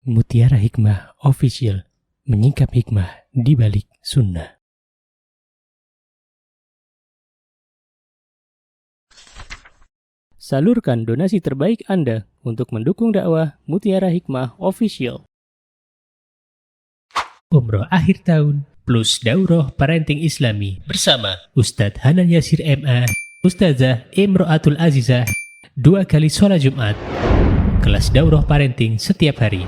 Mutiara Hikmah Official, menyingkap hikmah di balik sunnah. Salurkan donasi terbaik Anda untuk mendukung dakwah Mutiara Hikmah Official. Umroh akhir tahun plus Daurah Parenting Islami bersama Ustadz Hanan Yasir MA, Ustazah Imro'atul Azizah, 2 kali sholat Jumat. Kelas Daurah Parenting setiap hari.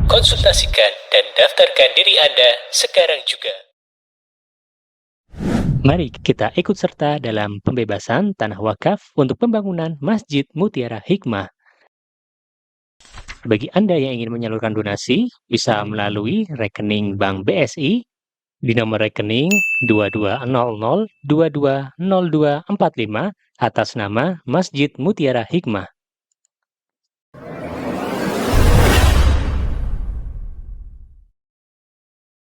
Konsultasikan dan daftarkan diri Anda sekarang juga. Mari kita ikut serta dalam pembebasan tanah wakaf untuk pembangunan Masjid Mutiara Hikmah. Bagi Anda yang ingin menyalurkan donasi, bisa melalui rekening Bank BSI di nomor rekening 2200220245 atas nama Masjid Mutiara Hikmah.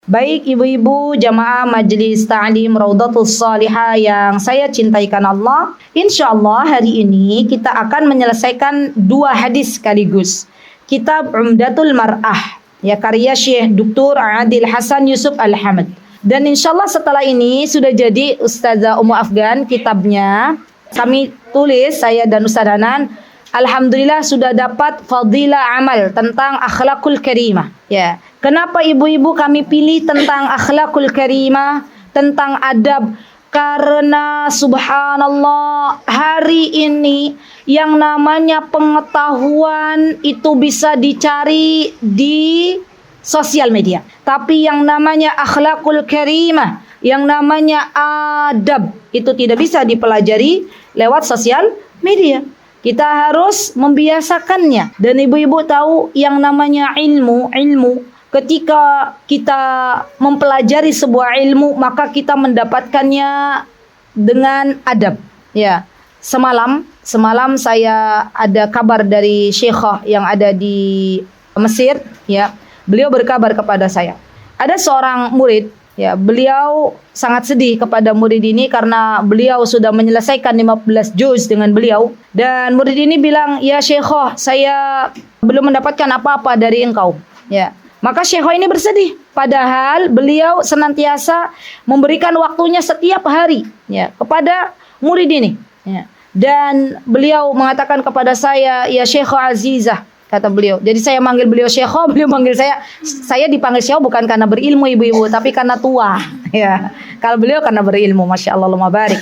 Baik ibu-ibu jamaah Majelis Ta'lim Raudatus Salihah yang saya cintaikan Allah, insya Allah hari ini kita akan menyelesaikan 2 hadis sekaligus. Kitab Umdatul Mar'ah, ya, karya Syekh Dr. Adil Hasan Yusuf Al-Hamad. Dan insya Allah setelah ini sudah jadi Ustazah Ummu Afgan kitabnya. Kami tulis, saya dan Ustaz Hanan, alhamdulillah sudah dapat fadilah amal tentang akhlakul karimah. Ya, kenapa ibu-ibu kami pilih tentang akhlakul karimah, tentang adab? Karena subhanallah hari ini yang namanya pengetahuan itu bisa dicari di sosial media. Tapi yang namanya akhlakul karimah, yang namanya adab itu tidak bisa dipelajari lewat sosial media. Kita harus membiasakannya. Dan ibu-ibu tahu yang namanya ilmu. Ketika kita mempelajari sebuah ilmu, maka kita mendapatkannya dengan adab. Ya, semalam saya ada kabar dari syekhah yang ada di Mesir. Ya, beliau berkabar kepada saya. Ada seorang murid. Ya, beliau sangat sedih kepada murid ini karena beliau sudah menyelesaikan 15 juz dengan beliau. Dan murid ini bilang, ya syekhah, saya belum mendapatkan apa-apa dari engkau. Ya. Maka syekhah ini bersedih. Padahal beliau senantiasa memberikan waktunya setiap hari, ya, kepada murid ini. Ya. Dan beliau mengatakan kepada saya, ya Syekhah Azizah, kata beliau. Jadi saya manggil beliau Syekhah, beliau manggil saya. Saya dipanggil Syekhah bukan karena berilmu ibu-ibu, tapi karena tua. Ya. Kalau beliau karena berilmu, Masya Allah, Allahumma barik.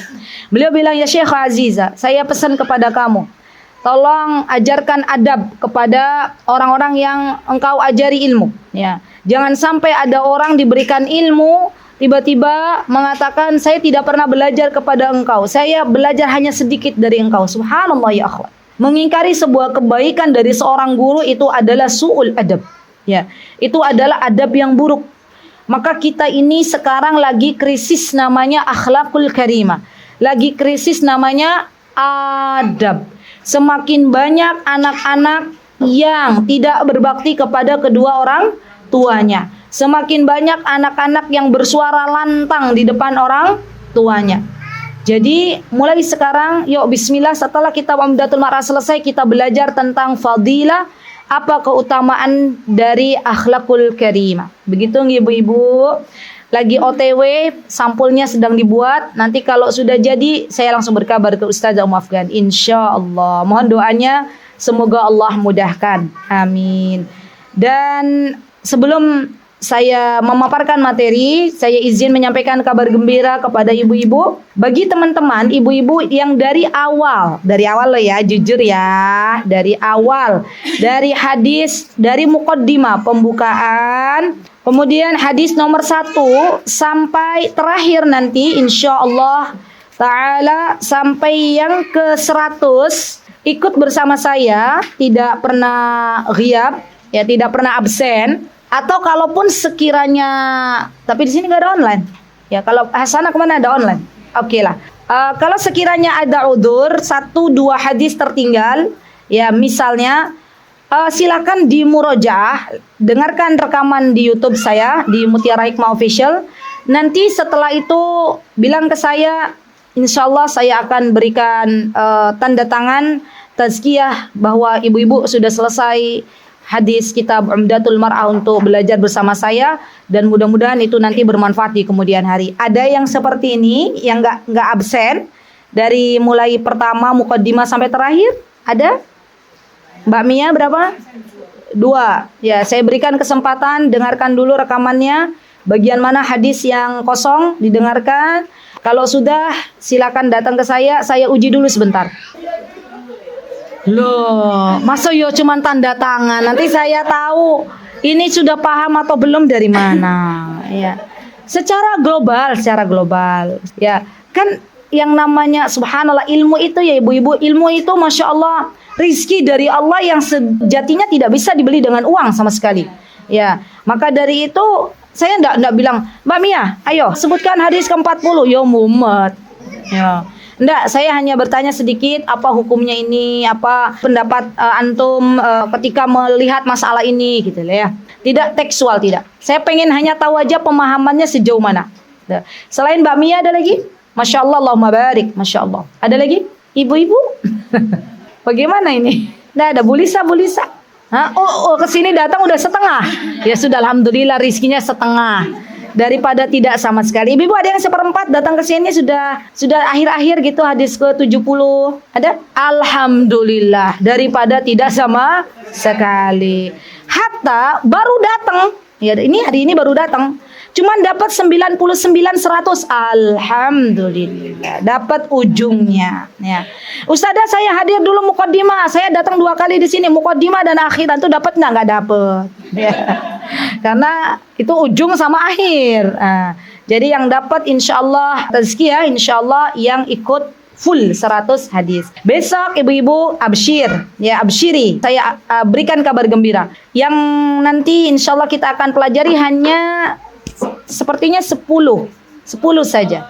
Beliau bilang, ya Syekhah Azizah, saya pesan kepada kamu, tolong ajarkan adab kepada orang-orang yang engkau ajari ilmu. Ya. Jangan sampai ada orang diberikan ilmu, tiba-tiba mengatakan, saya tidak pernah belajar kepada engkau. Saya belajar hanya sedikit dari engkau. Subhanallah ya akhwat. Mengingkari sebuah kebaikan dari seorang guru itu adalah su'ul adab. Ya. Itu adalah adab yang buruk. Maka kita ini sekarang lagi krisis namanya akhlakul karimah. Lagi krisis namanya adab. Semakin banyak anak-anak yang tidak berbakti kepada kedua orang tuanya. Semakin banyak anak-anak yang bersuara lantang di depan orang tuanya. Jadi mulai sekarang, yuk bismillah, setelah kitab Umdatul Mar'ah selesai, kita belajar tentang fadilah, apa keutamaan dari akhlakul karimah. Begitu ibu-ibu. Lagi OTW, sampulnya sedang dibuat. Nanti kalau sudah jadi, saya langsung berkabar ke Ustazah Ummu Afgan. Insya Allah. Mohon doanya, semoga Allah mudahkan. Amin. Dan sebelum saya memaparkan materi, saya izin menyampaikan kabar gembira kepada ibu-ibu. Bagi teman-teman, ibu-ibu yang dari awal loh ya, jujur ya, dari awal, dari hadis, dari muqaddimah, pembukaan, kemudian hadis nomor 1 sampai terakhir nanti, insya Allah ta'ala, sampai yang ke 100, ikut bersama saya, tidak pernah ghiyab, ya, tidak pernah absen. Atau kalaupun sekiranya, tapi di sini nggak ada online. Ya, kalau Hasanah kemana ada online? Oke lah. Kalau sekiranya ada udzur 1-2 hadis tertinggal, ya misalnya, silakan di murojaah, dengarkan rekaman di YouTube saya di Mutiara Hikmah Official. Nanti setelah itu bilang ke saya, insya Allah saya akan berikan tanda tangan tazkiyah bahwa ibu-ibu sudah selesai hadis kitab Umdatul Mar'ah untuk belajar bersama saya, dan mudah-mudahan itu nanti bermanfaat di kemudian hari. Ada yang seperti ini yang nggak absen dari mulai pertama mukaddimah sampai terakhir? Ada? Mbak Mia berapa? 2. Ya, saya berikan kesempatan, dengarkan dulu rekamannya. Bagian mana hadis yang kosong didengarkan. Kalau sudah, silakan datang ke saya uji dulu sebentar. Loh, masa yo cuman tanda tangan? Nanti saya tahu ini sudah paham atau belum dari mana. Ya, secara global. Ya, kan yang namanya subhanallah ilmu itu ya ibu-ibu, ilmu itu masya Allah rizki dari Allah yang sejatinya tidak bisa dibeli dengan uang sama sekali. Ya, maka dari itu saya enggak bilang, Mbak Mia, ayo sebutkan hadis ke-40. Yo mumet. Ya. Enggak, saya hanya bertanya sedikit apa hukumnya ini, apa pendapat antum ketika melihat masalah ini gitu lah ya. Tidak tekstual, tidak. Saya pengen hanya tahu aja pemahamannya sejauh mana. Selain Mbak Mia ada lagi? Masya Allah, Allahumma barik. Masya Allah. Ada lagi? Ibu-ibu? Bagaimana ini? Nggak ada, bulisa. Oh, kesini datang udah setengah. Ya sudah, alhamdulillah rizkinya setengah daripada tidak sama sekali. Ibu ada yang 1/4 datang ke sini sudah akhir-akhir gitu hadis ke-70. Ada? Alhamdulillah daripada tidak sama sekali. Hatta baru datang. Ya, ini hari ini baru datang. Cuman dapat 99/100. Alhamdulillah. Dapat ujungnya. Ya. Ustazah, saya hadir dulu mukaddimah. Saya datang 2 kali di sini. Mukaddimah dan akhiran itu dapat nggak? Nggak dapat. Ya. Karena itu ujung sama akhir. Jadi yang dapat insyaallah tazkiyah, insyaallah yang ikut full 100 hadis. Besok ibu-ibu absyir, ya absyiri. Saya berikan kabar gembira. Yang nanti insyaallah kita akan pelajari hanya sepertinya 10 saja.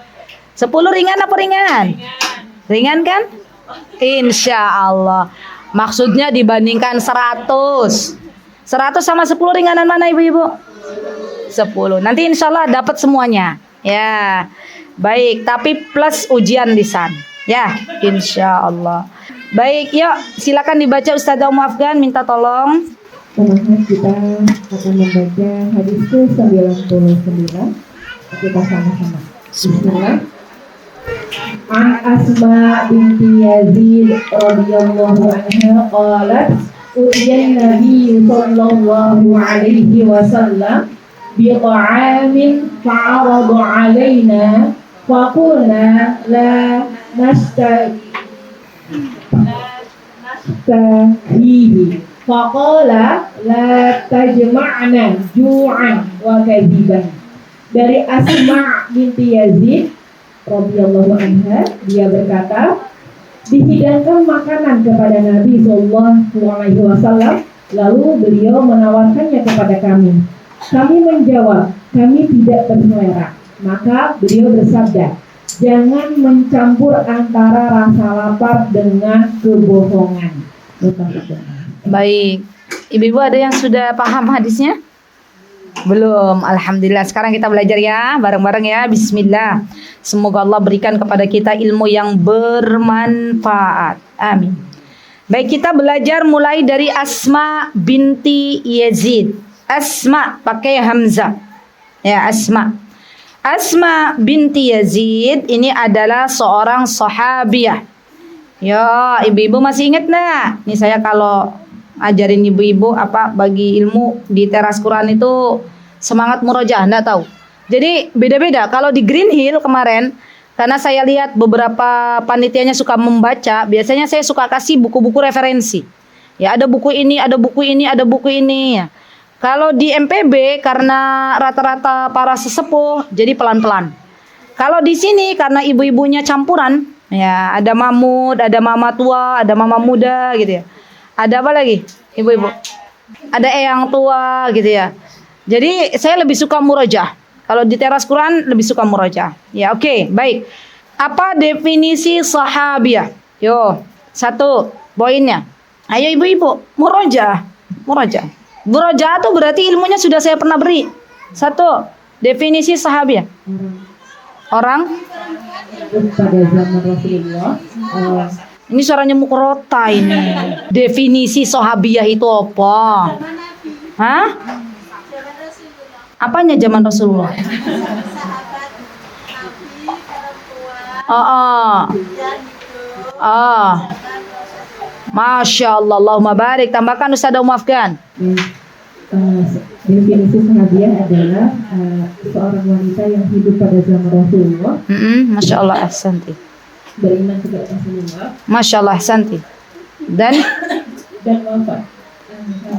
10 ringan apa ringan? Ringan kan? Insya Allah. Maksudnya dibandingkan 100 sama 10 ringanan mana ibu-ibu? 10. Nanti insya Allah dapat semuanya. Ya, baik. Tapi plus ujian lisan. Ya, insya Allah. Baik, yuk silakan dibaca Ustazah Afgan, minta tolong. Selanjutnya kita akan membaca hadis ke-99. Kita sama-sama. Bismillah. An Asma binti Yazid radhiyallahu anha qalat utiyan Nabi sallallahu alaihi wasallam bi ta'amin fa'arada alaina fa qulna la nastahihi faqala la tajma'na ju'an wa kadiban. Dari Asma binti Yazid radhiyallahu anha, dia berkata, dihidangkan makanan kepada Nabi sallallahu alaihi wasallam, lalu beliau menawarkannya kepada kami. Kami menjawab, kami tidak berselera. Maka beliau bersabda, jangan mencampur antara rasa lapar dengan kebohongan. Baik, ibu-ibu ada yang sudah paham hadisnya? Belum, alhamdulillah. Sekarang kita belajar ya, bareng-bareng ya. Bismillah. Semoga Allah berikan kepada kita ilmu yang bermanfaat. Amin. Baik, kita belajar mulai dari Asma binti Yazid. Asma pakai hamzah. Ya, Asma. Asma binti Yazid ini adalah seorang sahabiah. Ya, ibu-ibu masih ingat enggak? Ini saya kalau ajarin ibu-ibu apa bagi ilmu di teras Quran itu semangat murojaah, enggak tahu. Jadi beda-beda. Kalau di Green Hill kemarin, karena saya lihat beberapa panitianya suka membaca, biasanya saya suka kasih buku-buku referensi. Ya, ada buku ini, ada buku ini, ada buku ini. Ya. Kalau di MPB karena rata-rata para sesepuh, jadi pelan-pelan. Kalau di sini karena ibu-ibunya campuran, ya ada mamut, ada mama tua, ada mama muda gitu ya. Ada apa lagi, ibu-ibu? Ada eyang tua gitu ya. Jadi saya lebih suka murojaah. Kalau di teras Quran lebih suka murojaah. Ya, oke, baik. Apa definisi sahabiah? Yo, 1 poinnya. Ayo ibu-ibu, murojaah. Murojaah itu berarti ilmunya sudah saya pernah beri. 1, definisi sahabiah. Orang pada zaman Rasulullah Ini suaranya Mukrota ini. Definisi sahabiyah itu apa? Hah? Apanya zaman Rasulullah? Masya Allah, Allahumma barik. Tambahkan Ustaz Afgan. Definisi sahabiah adalah seorang wanita yang hidup pada zaman Rasulullah. Masya Allah, ahsanti. Beriman kepada Rasulullah. Masya Allah, ahsanti. Dan wafat.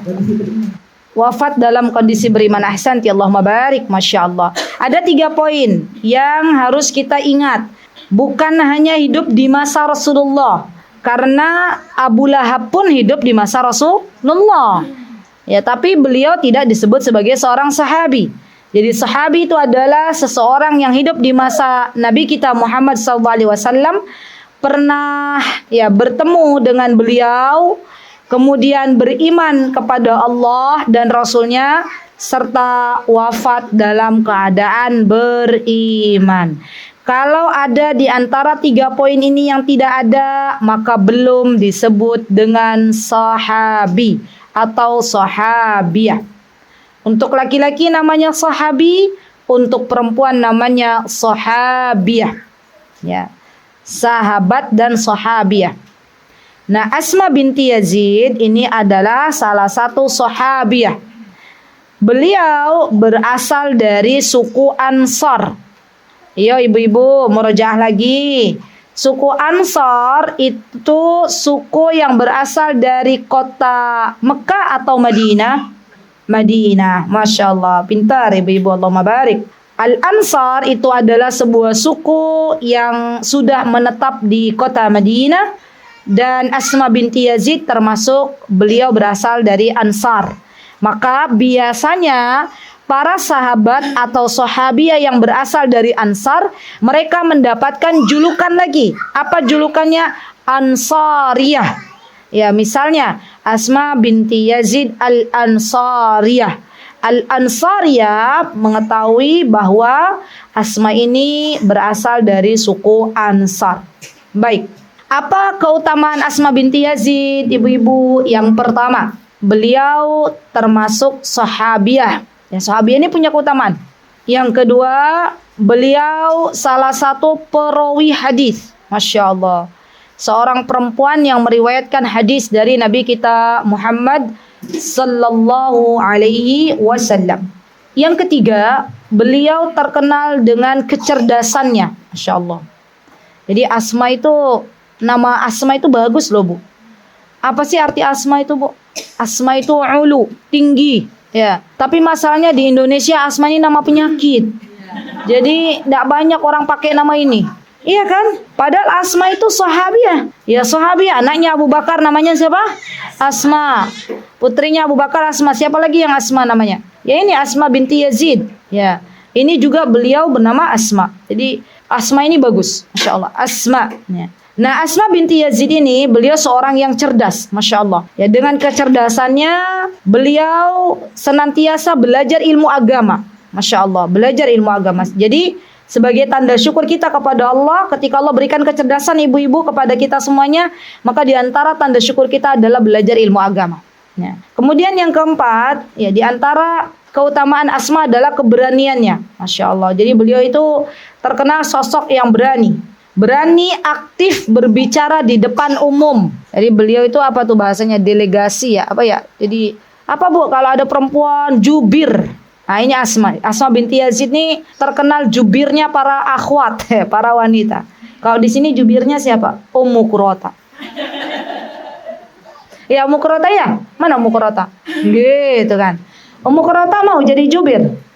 Kondisi beriman. Wafat dalam kondisi beriman. Ahsanti, Allahumma barik. Masya Allah. Ada 3 poin yang harus kita ingat. Bukan hanya hidup di masa Rasulullah, karena Abu Lahab pun hidup di masa Rasulullah. Ya, tapi beliau tidak disebut sebagai seorang sahabi. Jadi sahabi itu adalah seseorang yang hidup di masa Nabi kita Muhammad SAW, pernah ya bertemu dengan beliau, kemudian beriman kepada Allah dan Rasulnya, serta wafat dalam keadaan beriman. Kalau ada di antara 3 poin ini yang tidak ada, maka belum disebut dengan sahabi atau sahabiyah. Untuk laki-laki namanya sahabi, untuk perempuan namanya sahabiyah. Ya. Sahabat dan sahabiyah. Nah, Asma binti Yazid ini adalah salah satu sahabiyah. Beliau berasal dari suku Ansar. Yo ibu-ibu, murojaah lagi. Suku Ansar itu suku yang berasal dari kota Mekah atau Madinah? Madinah, Masya Allah, pintar ibu-ibu, Allahumma barik. Al-Ansar itu adalah sebuah suku yang sudah menetap di kota Madinah, dan Asma binti Yazid termasuk beliau berasal dari Ansar. Maka biasanya para sahabat atau sahabiyah yang berasal dari Ansar, mereka mendapatkan julukan lagi. Apa julukannya? Ansariyah. Ya, misalnya Asma binti Yazid Al-Ansariyah. Al-Ansariyah mengetahui bahwa Asma ini berasal dari suku Ansar. Baik. Apa keutamaan Asma binti Yazid, ibu-ibu? Yang pertama, beliau termasuk sahabiyah. Ya, sahabiyah ini punya keutamaan. Yang kedua, beliau salah satu perawi hadis. Masya Allah. Seorang perempuan yang meriwayatkan hadis dari Nabi kita Muhammad sallallahu alaihi wasallam. Yang ketiga, beliau terkenal dengan kecerdasannya. Masya Allah. Jadi Asma itu, nama Asma itu bagus loh, Bu. Apa sih arti Asma itu, Bu? Asma itu ulu, tinggi. Ya, tapi masalahnya di Indonesia Asma ini nama penyakit. Jadi tidak banyak orang pakai nama ini. Iya kan? Padahal Asma itu sahabiyah. Ya sahabiyah. Anaknya Abu Bakar namanya siapa? Asma. Putrinya Abu Bakar Asma. Siapa lagi yang Asma namanya? Ya ini Asma binti Yazid. Ya. Ini juga beliau bernama Asma. Jadi Asma ini bagus. Masya Allah. Asma. Ya. Nah, Asma binti Yazid ini beliau seorang yang cerdas, Masya Allah. Ya, dengan kecerdasannya beliau senantiasa belajar ilmu agama, Masya Allah, belajar ilmu agama. Jadi sebagai tanda syukur kita kepada Allah, ketika Allah berikan kecerdasan ibu-ibu kepada kita semuanya, maka di antara tanda syukur kita adalah belajar ilmu agama. Ya. Kemudian yang keempat, ya di antara keutamaan Asma adalah keberaniannya, Masya Allah. Jadi beliau itu terkenal sosok yang berani. Berani aktif berbicara di depan umum. Jadi beliau itu apa tuh bahasanya, delegasi ya, apa ya? Jadi apa Bu kalau ada perempuan jubir? Nah ini Asma. Asma binti Yazid ini terkenal jubirnya para akhwat, para wanita. Kalau di sini jubirnya siapa? Ummu Qurrata. Ya Ummu Qurrata ya? Mana Ummu Qurrata? Gitu kan. Ummu Qurrata mau jadi jubir?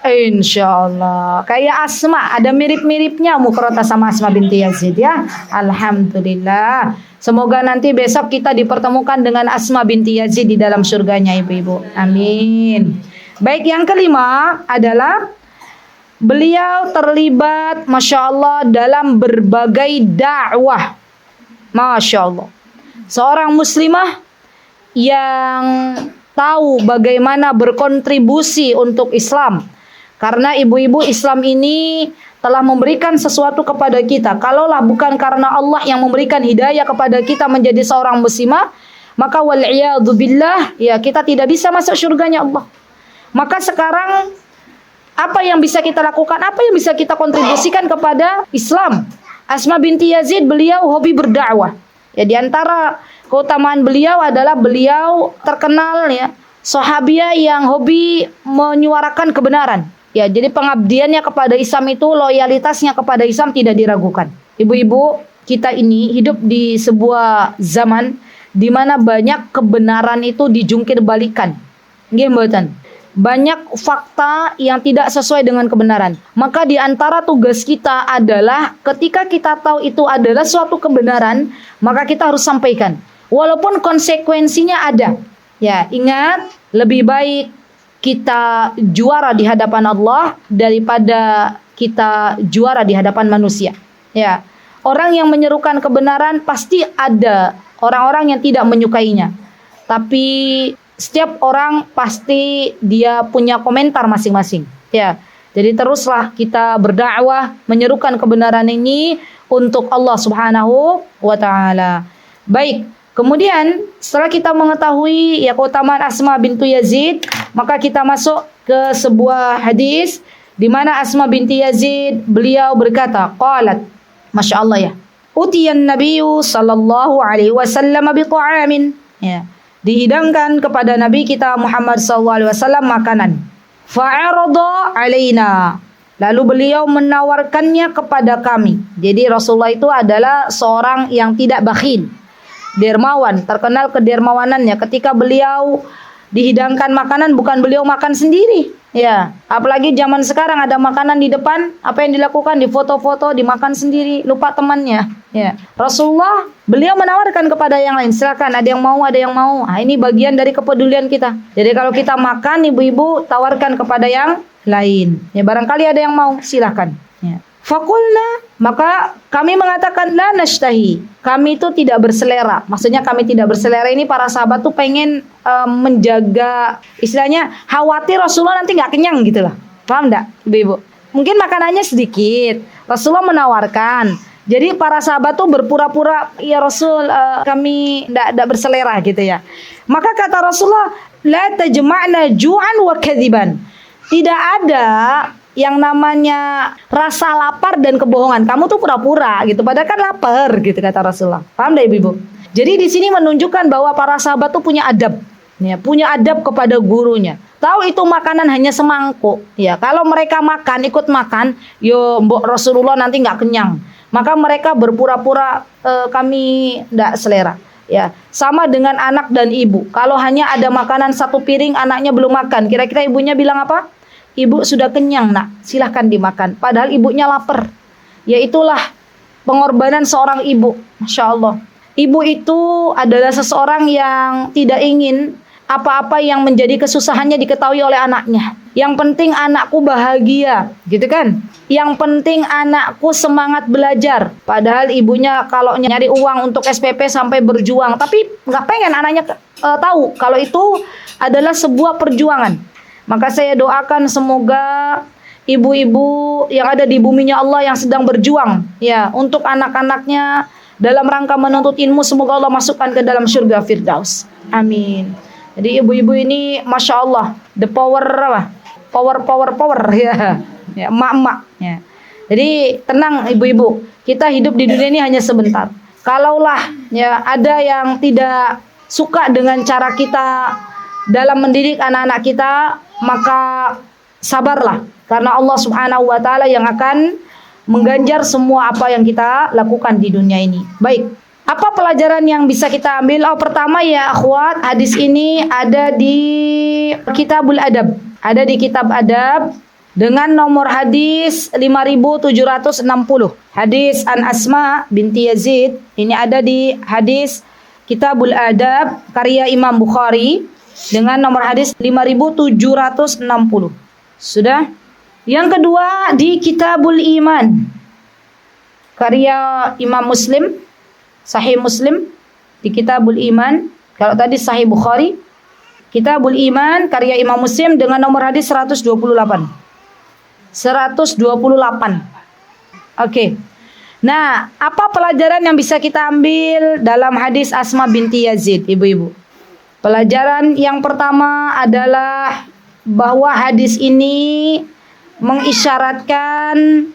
Insya Allah. Kayak Asma, ada mirip-miripnya Ummu Qurrata sama Asma binti Yazid ya. Alhamdulillah. Semoga nanti besok kita dipertemukan dengan Asma binti Yazid di dalam surganya ibu-ibu. Amin. Baik, yang kelima adalah beliau terlibat Masya Allah dalam berbagai dakwah. Masya Allah. Seorang muslimah yang tahu bagaimana berkontribusi untuk Islam. Karena ibu-ibu Islam ini telah memberikan sesuatu kepada kita, kalaulah bukan karena Allah yang memberikan hidayah kepada kita menjadi seorang muslimah, maka wal'iyadzubillah, ya kita tidak bisa masuk surganya Allah. Maka sekarang apa yang bisa kita lakukan? Apa yang bisa kita kontribusikan kepada Islam? Asma binti Yazid, beliau hobi berdakwah. Ya, di antara keutamaan beliau adalah beliau terkenal ya, sahabiah yang hobi menyuarakan kebenaran. Ya, jadi pengabdiannya kepada Islam itu, loyalitasnya kepada Islam tidak diragukan. Ibu-ibu, kita ini hidup di sebuah zaman di mana banyak kebenaran itu dijungkir balikan. Nggih mboten? Banyak fakta yang tidak sesuai dengan kebenaran. Maka di antara tugas kita adalah ketika kita tahu itu adalah suatu kebenaran, maka kita harus sampaikan. Walaupun konsekuensinya ada. Ya, ingat, lebih baik kita juara di hadapan Allah daripada kita juara di hadapan manusia. Ya, orang yang menyerukan kebenaran pasti ada orang-orang yang tidak menyukainya. Tapi setiap orang pasti dia punya komentar masing-masing. Ya, jadi teruslah kita berdakwah menyerukan kebenaran ini untuk Allah Subhanahu wa taala. Baik, kemudian setelah kita mengetahui ya keutamaan Asma bintu Yazid, maka kita masuk ke sebuah hadis di mana Asma binti Yazid beliau berkata, qalat, Masya Allah ya, utiyan nabiyyu sallallahu alaihi wasallam bi ta'amin. Ya, dihidangkan kepada Nabi kita Muhammad SAW makanan. Fa'arada alaina. Lalu beliau menawarkannya kepada kami. Jadi Rasulullah itu adalah seorang yang tidak bakhil, dermawan, terkenal kedermawanannya. Ketika beliau dihidangkan makanan, bukan beliau makan sendiri. Ya, apalagi zaman sekarang ada makanan di depan, apa yang dilakukan? Di foto-foto, dimakan sendiri, lupa temannya. Ya, Rasulullah beliau menawarkan kepada yang lain, silakan, ada yang mau, ada yang mau. Nah, ini bagian dari kepedulian kita. Jadi kalau kita makan, ibu-ibu tawarkan kepada yang lain. Ya, barangkali ada yang mau, silakan. Ya. Fakulna, maka kami mengatakan la nashtahi, kami itu tidak berselera. Maksudnya kami tidak berselera ini para sahabat tuh pengen menjaga, istilahnya khawatir Rasulullah nanti nggak kenyang gitu loh. Paham nggak, ibu-ibu? Mungkin makanannya sedikit, Rasulullah menawarkan. Jadi para sahabat tuh berpura-pura, ya Rasul, kami tidak berselera gitu ya. Maka kata Rasulullah, la tajma'na ju'an wa kadziban. Tidak ada yang namanya rasa lapar dan kebohongan. Kamu tuh pura-pura gitu, padahal kan lapar gitu kata Rasulullah. Paham dah ibu-ibu? Jadi di sini menunjukkan bahwa para sahabat tuh punya adab, ya, punya adab kepada gurunya. Tahu itu makanan hanya semangkuk, ya. Kalau mereka makan, ikut makan, yo mbok Rasulullah nanti nggak kenyang. Maka mereka berpura-pura kami tidak selera. Ya, sama dengan anak dan ibu. Kalau hanya ada makanan satu piring, anaknya belum makan, kira-kira ibunya bilang apa? Ibu sudah kenyang nak, silahkan dimakan. Padahal ibunya lapar. Ya itulah pengorbanan seorang ibu. Masya Allah. Ibu itu adalah seseorang yang tidak ingin apa-apa yang menjadi kesusahannya diketahui oleh anaknya. Yang penting anakku bahagia, gitu kan? Yang penting anakku semangat belajar. Padahal ibunya kalau nyari uang untuk SPP sampai berjuang. Tapi nggak pengen anaknya tahu kalau itu adalah sebuah perjuangan. Maka saya doakan semoga ibu-ibu yang ada di buminya Allah yang sedang berjuang ya untuk anak-anaknya dalam rangka menuntut ilmu, semoga Allah masukkan ke dalam surga Firdaus. Amin. Jadi ibu-ibu ini Masya Allah, the power apa? Power ya. Ya, emak-emak ya. Jadi tenang ibu-ibu, kita hidup di dunia ini hanya sebentar. Kalaulah ya ada yang tidak suka dengan cara kita dalam mendidik anak-anak kita, maka sabarlah, karena Allah Subhanahu wa taala yang akan mengganjar semua apa yang kita lakukan di dunia ini. Baik, apa pelajaran yang bisa kita ambil? Oh, pertama ya akhwat, hadis ini ada di Kitabul Adab. Ada di Kitab Adab dengan nomor hadis 5760. Hadis an Asma binti Yazid. Ini ada di hadis Kitabul Adab karya Imam Bukhari dengan nomor hadis 5760. Sudah? Yang kedua di Kitabul Iman karya Imam Muslim, Sahih Muslim di Kitabul Iman. Kalau tadi Sahih Bukhari, Kitabul Iman karya Imam Muslim dengan nomor hadis 128. Oke. Nah, apa pelajaran yang bisa kita ambil dalam hadis Asma binti Yazid, ibu-ibu? Pelajaran yang pertama adalah bahwa hadis ini mengisyaratkan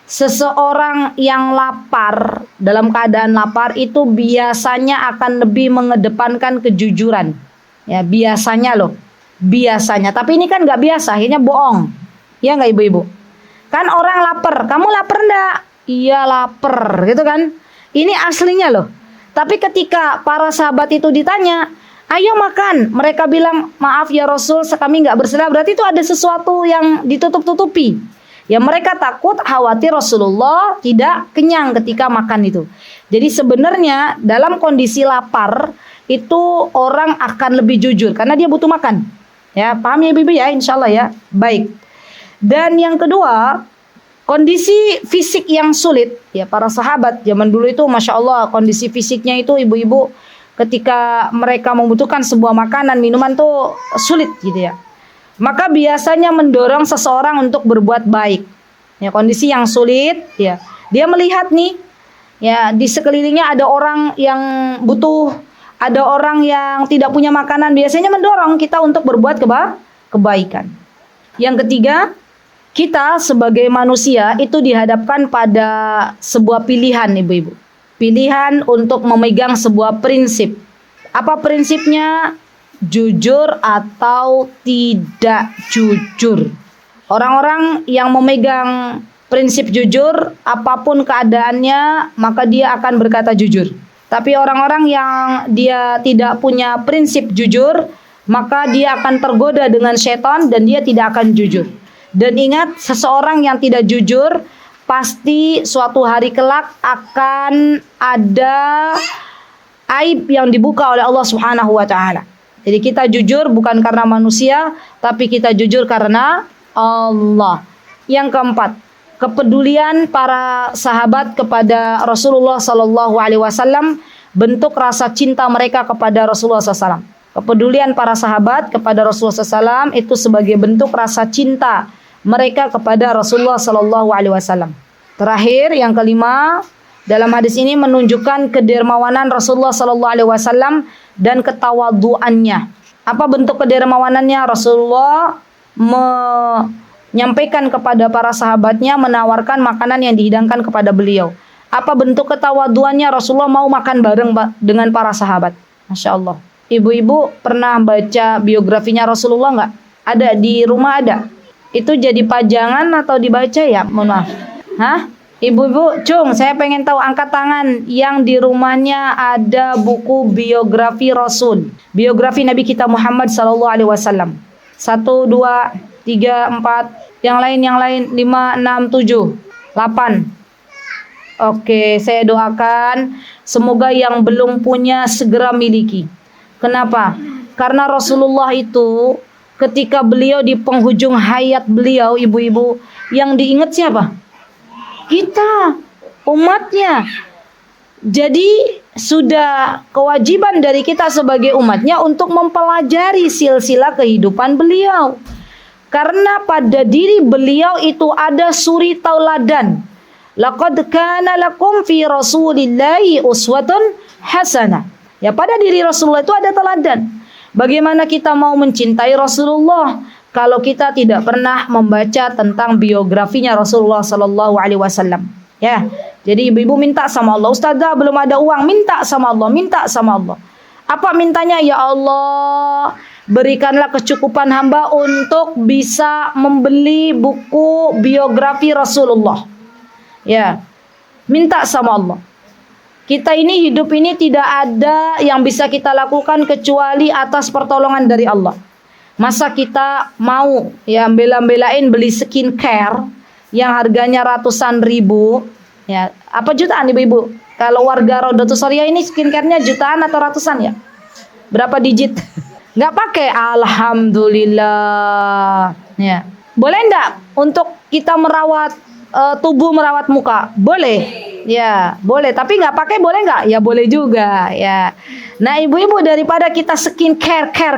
seseorang yang lapar, dalam keadaan lapar itu biasanya akan lebih mengedepankan kejujuran. Ya, biasanya loh. Biasanya. Tapi ini kan nggak biasa, akhirnya bohong. Ya nggak ibu-ibu? Kan orang lapar, kamu lapar enggak? Iya lapar, gitu kan? Ini aslinya loh. Tapi ketika para sahabat itu ditanya, ayo makan, mereka bilang, maaf ya Rasul, kami nggak bersedia. Berarti itu ada sesuatu yang ditutup-tutupi. Ya mereka takut, khawatir Rasulullah tidak kenyang ketika makan itu. Jadi sebenarnya dalam kondisi lapar itu orang akan lebih jujur karena dia butuh makan. Ya paham ya ibu ya, insya Allah ya. Baik. Dan yang kedua, kondisi fisik yang sulit, ya para sahabat zaman dulu itu Masya Allah kondisi fisiknya itu ibu-ibu ketika mereka membutuhkan sebuah makanan, minuman tuh sulit gitu ya. Maka biasanya mendorong seseorang untuk berbuat baik. Ya kondisi yang sulit, ya dia melihat nih, ya di sekelilingnya ada orang yang butuh, ada orang yang tidak punya makanan, biasanya mendorong kita untuk berbuat kebaikan. Yang ketiga, kita sebagai manusia itu dihadapkan pada sebuah pilihan ibu-ibu. Pilihan untuk memegang sebuah prinsip. Apa prinsipnya? Jujur atau tidak jujur. Orang-orang yang memegang prinsip jujur, apapun keadaannya, maka dia akan berkata jujur. Tapi orang-orang yang dia tidak punya prinsip jujur, maka dia akan tergoda dengan setan dan dia tidak akan jujur. Dan ingat, seseorang yang tidak jujur pasti suatu hari kelak akan ada aib yang dibuka oleh Allah Subhanahu wa taala. Jadi kita jujur bukan karena manusia, tapi kita jujur karena Allah. Yang keempat, kepedulian para sahabat kepada Rasulullah sallallahu alaihi wasallam, bentuk rasa cinta mereka kepada Rasulullah sallallahu alaihi wasallam. Kepedulian para sahabat kepada Rasulullah sallallahu itu sebagai bentuk rasa cinta mereka kepada Rasulullah sallallahu alaihi wasallam. Terakhir yang kelima, dalam hadis ini menunjukkan kedermawanan Rasulullah sallallahu alaihi wasallam dan ketawaduannya. Apa bentuk kedermawanannya? Rasulullah menyampaikan kepada para sahabatnya, menawarkan makanan yang dihidangkan kepada beliau. Apa bentuk ketawaduannya? Rasulullah mau makan bareng dengan para sahabat. Masya Allah. Ibu-ibu pernah baca biografinya Rasulullah nggak? Ada di rumah ada. Itu jadi pajangan atau dibaca ya? Mohon maaf. Hah? Ibu-ibu, cung, saya pengen tahu, angkat tangan yang di rumahnya ada buku biografi Rasul, biografi Nabi kita Muhammad sallallahu alaihi wasallam. 1, 2, 3, 4, yang lain 5, 6, 7, 8. Oke, saya doakan semoga yang belum punya segera miliki. Kenapa? Karena Rasulullah itu ketika beliau di penghujung hayat beliau, ibu-ibu, yang diingat siapa? Kita, umatnya. Jadi sudah kewajiban dari kita sebagai umatnya untuk mempelajari silsilah kehidupan beliau. Karena pada diri beliau itu ada suri tauladan. Laqad kana lakum fi Rasulillahi uswatun hasanah. Ya, pada diri Rasulullah itu ada teladan. Bagaimana kita mau mencintai Rasulullah kalau kita tidak pernah membaca tentang biografinya Rasulullah sallallahu alaihi wasallam? Ya. Jadi ibu-ibu minta sama Allah, Ustazah belum ada uang, minta sama Allah, minta sama Allah. Apa mintanya? Ya Allah, berikanlah kecukupan hamba untuk bisa membeli buku biografi Rasulullah. Ya. Minta sama Allah. Kita ini hidup ini tidak ada yang bisa kita lakukan kecuali atas pertolongan dari Allah. Masa kita mau ya bela-belain beli skincare yang harganya ratusan ribu, ya apa jutaan ibu-ibu? Kalau warga Rodotus Soria ini skincare-nya jutaan atau ratusan ya? Berapa digit? Nggak pakai, alhamdulillah. Ya, boleh nggak untuk kita merawat tubuh, merawat muka? Boleh. Ya, boleh. Tapi nggak pakai boleh nggak? Ya boleh juga. Ya. Nah, ibu-ibu, daripada kita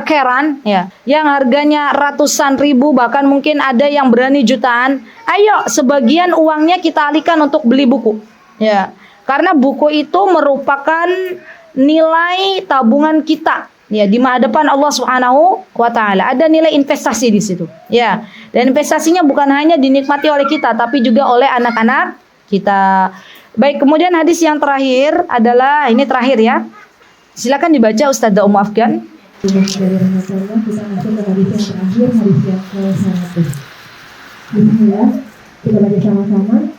carean, ya, yang harganya ratusan ribu, bahkan mungkin ada yang berani jutaan, ayo sebagian uangnya kita alihkan untuk beli buku. Ya, karena buku itu merupakan nilai tabungan kita. Ya, di hadapan Allah Subhanahu wa taala. Ada nilai investasi di situ. Ya. Dan investasinya bukan hanya dinikmati oleh kita, tapi juga oleh anak-anak kita. Baik, kemudian hadis yang terakhir adalah ini terakhir ya. Silakan dibaca Ustazah Ummu Afgan. Dari Rasulullah kita masuk ke hadis yang terakhir, hadis yang ke-100. Bismillah, kita baca sama-sama.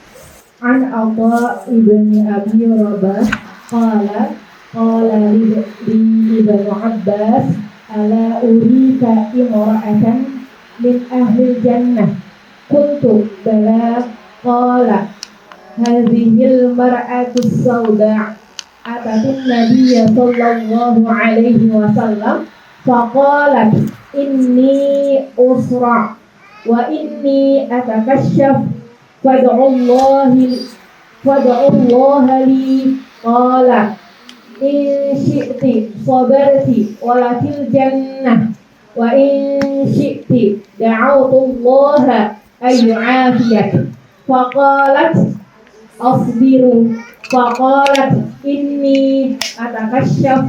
An Atha ibni Abi Rabah qala li Ibnu Abbas ala urika imra'atan min ahli jannah kuntu bala qala hadhil mar'atus sauda atatin nabiyya sallallahu alaihi wasallam faqalat inni usra wa inni atakashaf fad'ullaha li qala in syi'ti sabarti walakil jannah wa in syi'ti da'autullaha ayyu'afiyak faqalat asbiru faqalat inni atakashaf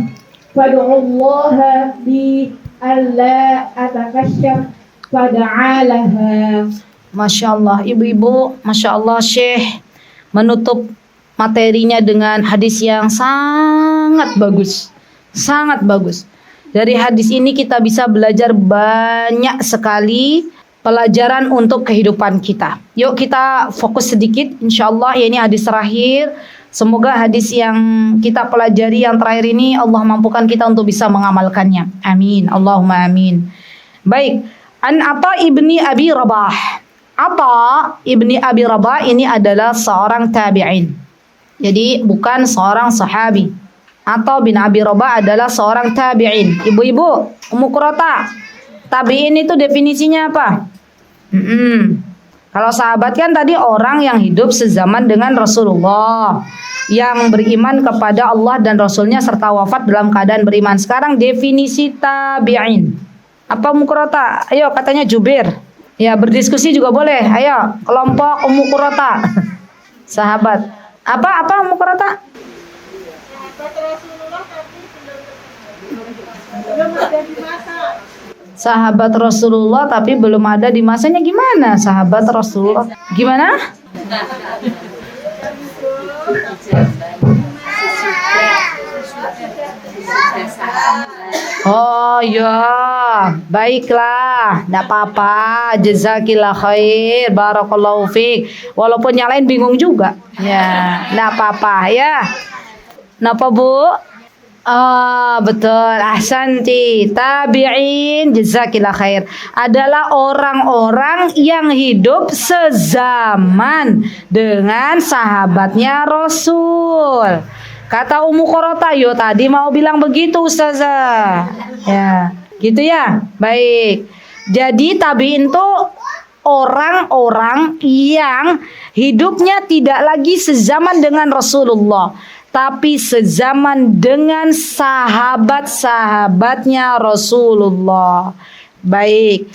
fad'ullaha bi alla atakashaf fada'alaha. Masya Allah, ibu-ibu, Masya Allah, Syekh menutup materinya dengan hadis yang sangat bagus. Sangat bagus. Dari hadis ini kita bisa belajar banyak sekali pelajaran untuk kehidupan kita. Yuk kita fokus sedikit, insya Allah ya, ini hadis terakhir. Semoga hadis yang kita pelajari yang terakhir ini Allah mampukan kita untuk bisa mengamalkannya. Amin. Allahumma amin. Baik. An Atha ibni Abi Rabah. Atha ibni Abi Rabah ini adalah seorang tabi'in. Jadi bukan seorang sahabi. Atha bin Abi Rabah adalah seorang tabi'in. Ibu-ibu, Ummu Qurrata, tabi'in itu definisinya apa? Kalau sahabat kan tadi orang yang hidup sezaman dengan Rasulullah, yang beriman kepada Allah dan Rasulnya serta wafat dalam keadaan beriman. Sekarang definisi tabi'in. Apa Ummu Qurrata? Ayo, katanya Jubir. Ya, berdiskusi juga boleh. Ayo, kelompok Ummu Qurrata. Sahabat. Apa Ummu Qurrata? Sahabat Rasulullah tapi belum ada di masanya. Gimana sahabat Rasulullah? Gimana? Oh ya, baiklah, tidak apa-apa. Jazakillah khair, barakallahu fiik. Walaupun yang lain bingung juga, ya, tidak apa-apa ya. Kenapa Bu? Oh betul, ahsanti. Tabi'in, jazakillah khair, adalah orang-orang yang hidup sezaman dengan sahabatnya Rasul. Kata Ummu Qurrata, yo tadi mau bilang begitu Ustazah. Ya, gitu ya. Baik. Jadi tabi'in itu orang-orang yang hidupnya tidak lagi sezaman dengan Rasulullah, tapi sezaman dengan sahabat-sahabatnya Rasulullah. Baik.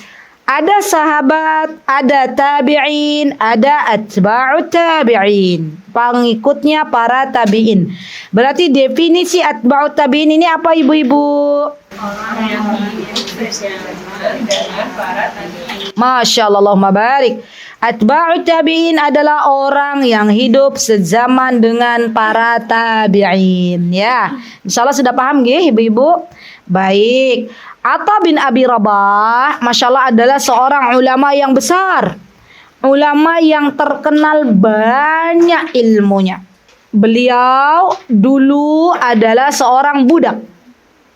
Ada sahabat, ada tabi'in, ada atba'ut tabi'in, pengikutnya para tabi'in. Berarti definisi atba'ut tabi'in ini apa ibu-ibu? Orang yang bersama dengan para tabi'in. Masya Allah, Allahumma barik. Atba'ut tabi'in adalah orang yang hidup sezaman dengan para tabi'in. Ya, insyaallah sudah paham nggih ibu-ibu? Baik. Atha bin Abi Rabah, Masya Allah, adalah seorang ulama yang besar. Ulama yang terkenal banyak ilmunya. Beliau dulu adalah seorang budak.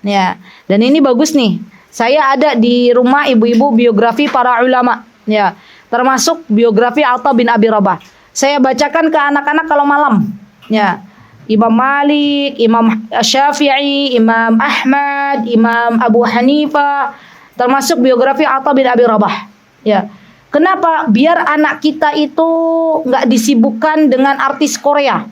Ya, dan ini bagus nih. Saya ada di rumah ibu-ibu biografi para ulama. Ya, termasuk biografi Atha bin Abi Rabah. Saya bacakan ke anak-anak kalau malam. Ya. Imam Malik, Imam Syafi'i, Imam Ahmad, Imam Abu Hanifah, termasuk biografi Atha bin Abi Rabah. Ya, kenapa? Biar anak kita itu nggak disibukkan dengan artis Korea.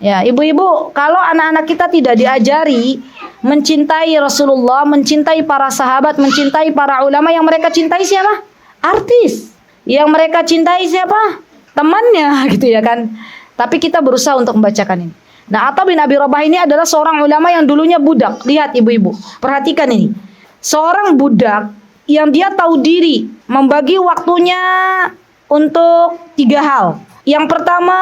Ya, ibu-ibu, kalau anak-anak kita tidak diajari mencintai Rasulullah, mencintai para sahabat, mencintai para ulama, yang mereka cintai siapa? Artis. Yang mereka cintai siapa? Temannya, gitu ya kan. Tapi kita berusaha untuk membacakan ini. Nah, Atha bin Abi Rabah ini adalah seorang ulama yang dulunya budak. Lihat ibu-ibu, perhatikan ini. Seorang budak yang dia tahu diri, membagi waktunya untuk 3 hal. Yang pertama,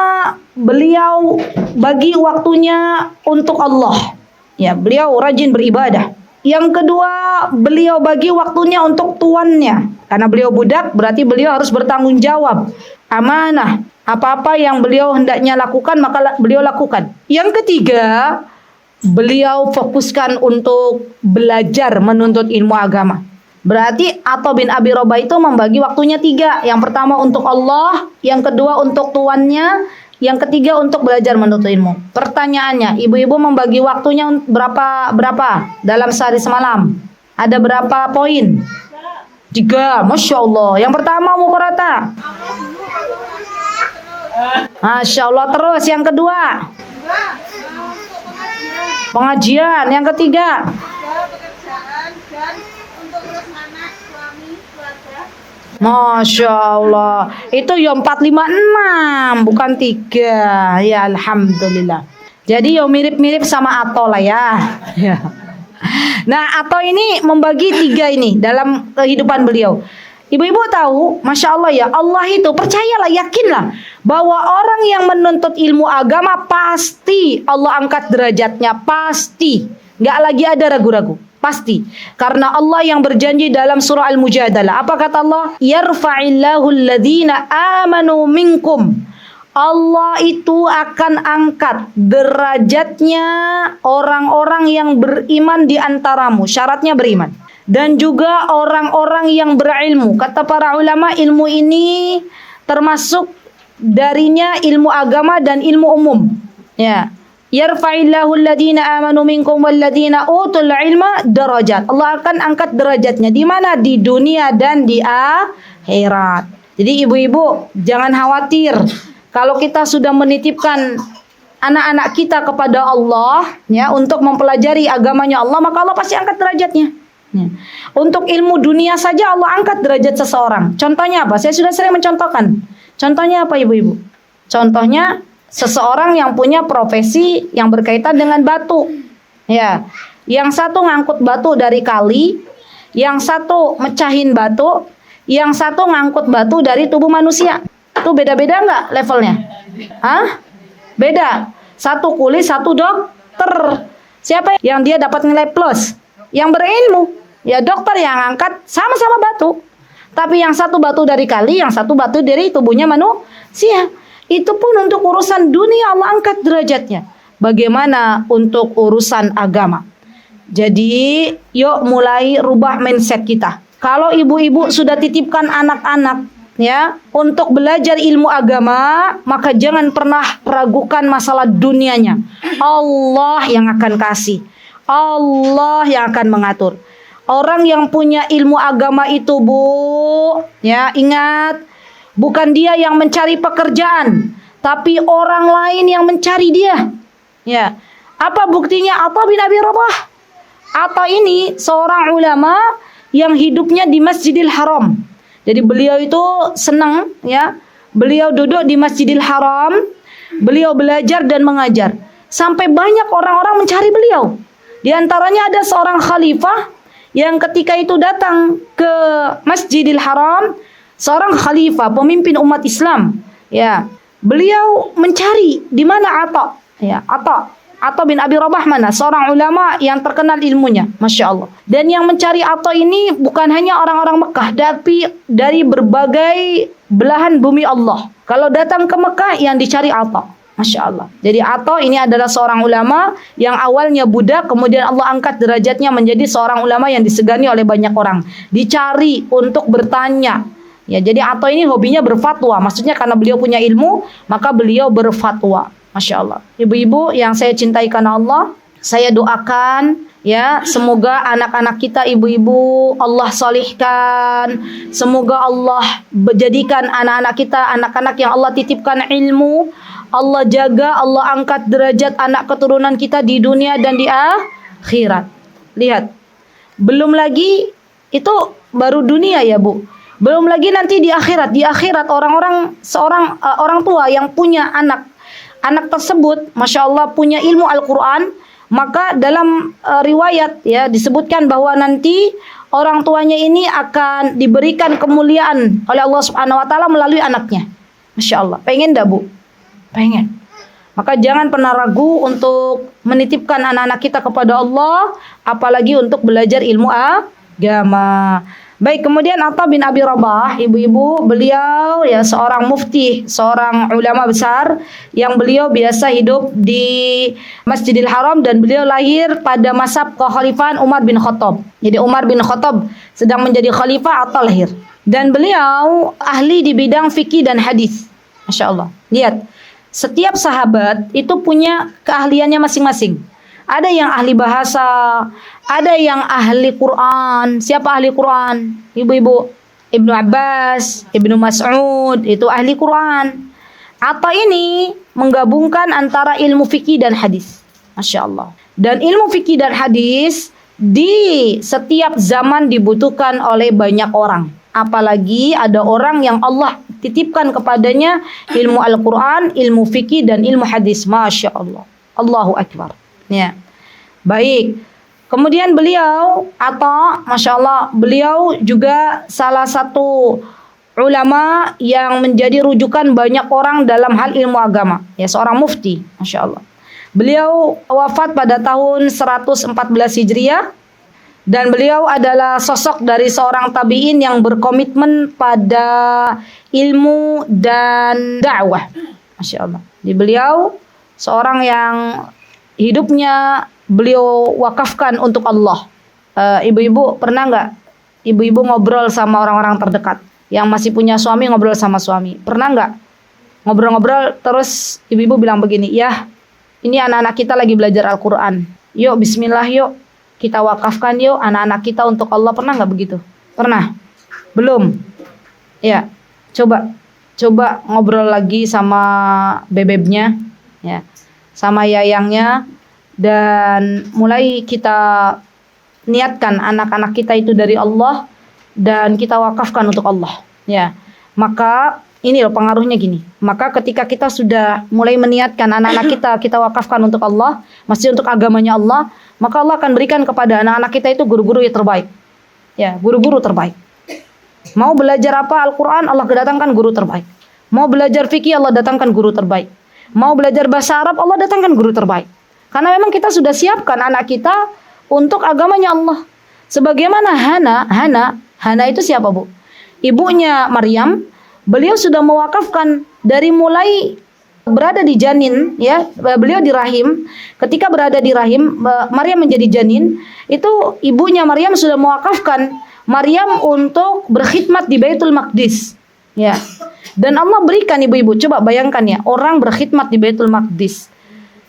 beliau bagi waktunya untuk Allah. Ya, beliau rajin beribadah. Yang kedua, beliau bagi waktunya untuk tuannya. Karena beliau budak, berarti beliau harus bertanggung jawab. Amanah. Apa-apa yang beliau hendaknya lakukan, maka beliau lakukan. Yang ketiga, beliau fokuskan untuk belajar menuntut ilmu agama. Berarti Atha bin Abi Rabah itu membagi waktunya 3. Yang pertama untuk Allah, yang kedua untuk tuannya, yang ketiga untuk belajar menuntut ilmu. Pertanyaannya, ibu-ibu membagi waktunya berapa dalam sehari semalam? Ada berapa poin? 3, Masya Allah. Yang pertama muqarata. Masya Allah. Terus yang kedua pengajian. Yang ketiga Masya Allah. Itu ya 4, 5, 6, bukan 3. Ya Alhamdulillah. Jadi ya mirip-mirip sama Atha lah ya. Ya. Nah, Atha ini membagi 3 ini dalam kehidupan beliau. Ibu-ibu tahu, Masya Allah ya, Allah itu, percayalah, yakinlah, bahwa orang yang menuntut ilmu agama pasti Allah angkat derajatnya, pasti. Nggak lagi ada ragu-ragu. Pasti. Karena Allah yang berjanji dalam surah Al-Mujadalah. Apa kata Allah? Yarfa'illahu alladhina amanu minkum. Allah itu akan angkat derajatnya orang-orang yang beriman di antaramu. Syaratnya beriman. Dan juga orang-orang yang berilmu. Kata para ulama, ilmu ini termasuk darinya ilmu agama dan ilmu umum. Ya. Yarfa'illahu alladhina amanu minkum walladhina utul ilma darajat. Allah akan angkat derajatnya di mana? Di dunia dan di akhirat. Jadi ibu-ibu jangan khawatir kalau kita sudah menitipkan anak-anak kita kepada Allah ya untuk mempelajari agamanya Allah, maka Allah pasti angkat derajatnya. Ya. Untuk ilmu dunia saja Allah angkat derajat seseorang. Contohnya apa? Saya sudah sering mencontohkan. Contohnya apa ibu-ibu? Contohnya seseorang yang punya profesi yang berkaitan dengan batu. Ya. Yang satu ngangkut batu dari kali, yang satu mecahin batu, yang satu ngangkut batu dari tubuh manusia. Itu beda-beda nggak levelnya? Hah? Beda. Satu kuli, satu dokter. Siapa yang dia dapat nilai plus? Yang berilmu. Ya dokter yang angkat sama-sama batu. Tapi yang satu batu dari kali, yang satu batu dari tubuhnya manusia. Itu pun untuk urusan dunia Allah angkat derajatnya. Bagaimana untuk urusan agama? Jadi yuk mulai rubah mindset kita. Kalau ibu-ibu sudah titipkan anak-anak ya untuk belajar ilmu agama, maka jangan pernah ragukan masalah dunianya. Allah yang akan kasih. Allah yang akan mengatur. Orang yang punya ilmu agama itu, Bu, ya ingat, bukan dia yang mencari pekerjaan, tapi orang lain yang mencari dia. Ya. Apa buktinya? Atha bin Abi Rabah. Atha ini seorang ulama yang hidupnya di Masjidil Haram. Jadi beliau itu senang ya. Beliau duduk di Masjidil Haram, beliau belajar dan mengajar. Sampai banyak orang-orang mencari beliau. Di antaranya ada seorang khalifah yang ketika itu datang ke Masjidil Haram, seorang khalifah, pemimpin umat Islam, ya. Beliau mencari di mana Atha, ya, Atha bin Abi Rabah mana? Seorang ulama yang terkenal ilmunya, Masya Allah. Dan yang mencari Atha ini bukan hanya orang-orang Mekah, tapi dari berbagai belahan bumi Allah. Kalau datang ke Mekah, yang dicari Atha. Masya Allah. Jadi Atha ini adalah seorang ulama yang awalnya budak, kemudian Allah angkat derajatnya menjadi seorang ulama yang disegani oleh banyak orang. Dicari untuk bertanya. Ya, jadi Atha ini hobinya berfatwa. Maksudnya karena beliau punya ilmu, maka beliau berfatwa. Masya Allah. Ibu-ibu yang saya cintai karena Allah, saya doakan ya, semoga anak-anak kita, ibu-ibu, Allah salihkan. Semoga Allah menjadikan anak-anak kita anak-anak yang Allah titipkan ilmu. Allah jaga, Allah angkat derajat anak keturunan kita di dunia dan di akhirat. Lihat. Belum lagi itu baru dunia ya, Bu. Belum lagi nanti di akhirat. Di akhirat orang-orang orang tua yang punya anak tersebut, masya Allah punya ilmu Al-Quran, maka dalam riwayat ya disebutkan bahwa nanti orang tuanya ini akan diberikan kemuliaan oleh Allah Subhanahu Wa Taala melalui anaknya. Masya Allah. Pengen dah, Bu? Pengen. Maka jangan pernah ragu untuk menitipkan anak-anak kita kepada Allah, apalagi untuk belajar ilmu agama. Baik, kemudian Atha bin Abi Rabah, ibu-ibu, beliau ya seorang mufti, seorang ulama besar yang beliau biasa hidup di Masjidil Haram dan beliau lahir pada masa kekhalifahan Umar bin Khattab. Jadi Umar bin Khattab sedang menjadi khalifah, Atha lahir. Dan beliau ahli di bidang fikih dan hadis. Masya Allah. Lihat, setiap sahabat itu punya keahliannya masing-masing. Ada yang ahli bahasa, ada yang ahli Quran. Siapa ahli Quran? Ibu-ibu, Ibnu Abbas, Ibnu Mas'ud, itu ahli Quran. Atha ini menggabungkan antara ilmu fikih dan hadis. Masya Allah. Dan ilmu fikih dan hadis di setiap zaman dibutuhkan oleh banyak orang. Apalagi ada orang yang Allah titipkan kepadanya ilmu Al-Quran, ilmu fikih dan ilmu hadis. Masya Allah. Allahu Akbar. Ya. Baik. Kemudian beliau atau masya Allah, beliau juga salah satu ulama yang menjadi rujukan banyak orang dalam hal ilmu agama. Ya, seorang mufti, masya Allah. Beliau wafat pada tahun 114 Hijriah dan beliau adalah sosok dari seorang tabi'in yang berkomitmen pada ilmu dan dakwah. Masya Allah. Jadi beliau seorang yang hidupnya beliau wakafkan untuk Allah. Ibu-ibu pernah nggak ibu-ibu ngobrol sama orang-orang terdekat yang masih punya suami, ngobrol sama suami? Pernah nggak ngobrol-ngobrol terus ibu-ibu bilang begini, ya ini anak-anak kita lagi belajar Al-Quran, yuk bismillah yuk kita wakafkan yuk anak-anak kita untuk Allah. Pernah nggak begitu? Pernah? Belum? Ya, coba ngobrol lagi sama bebebnya, ya, sama yayangnya, dan mulai kita niatkan anak-anak kita itu dari Allah dan kita wakafkan untuk Allah. Ya, maka ini loh pengaruhnya gini. Maka ketika kita sudah mulai meniatkan anak-anak kita wakafkan untuk Allah, masih untuk agamanya Allah, maka Allah akan berikan kepada anak-anak kita itu guru-guru yang terbaik. Ya, guru-guru terbaik. Mau belajar apa Al-Quran, Allah datangkan guru terbaik. Mau belajar fikih, Allah datangkan guru terbaik. Mau belajar bahasa Arab, Allah datangkan guru terbaik. Karena memang kita sudah siapkan anak kita untuk agamanya Allah. Sebagaimana Hana itu siapa, Bu? Ibunya Maryam, beliau sudah mewakafkan dari mulai berada di janin, ya, beliau di rahim. Ketika berada di rahim, Maryam menjadi janin, itu ibunya Maryam sudah mewakafkan Maryam untuk berkhidmat di Baitul Maqdis. Ya. Dan Allah berikan ibu-ibu, coba bayangkan ya, orang berkhidmat di Baitul Maqdis.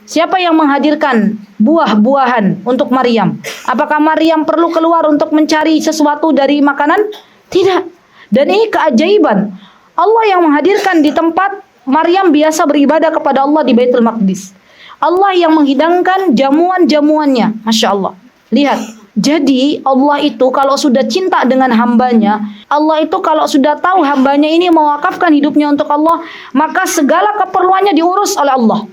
Siapa yang menghadirkan buah-buahan untuk Maryam? Apakah Maryam perlu keluar untuk mencari sesuatu dari makanan? Tidak. Dan ini keajaiban. Allah yang menghadirkan di tempat Maryam biasa beribadah kepada Allah di Baitul Maqdis. Allah yang menghidangkan jamuan-jamuannya. Masya Allah. Lihat. Jadi Allah itu kalau sudah cinta dengan hambanya, Allah itu kalau sudah tahu hambanya ini mewakafkan hidupnya untuk Allah, maka segala keperluannya diurus oleh Allah.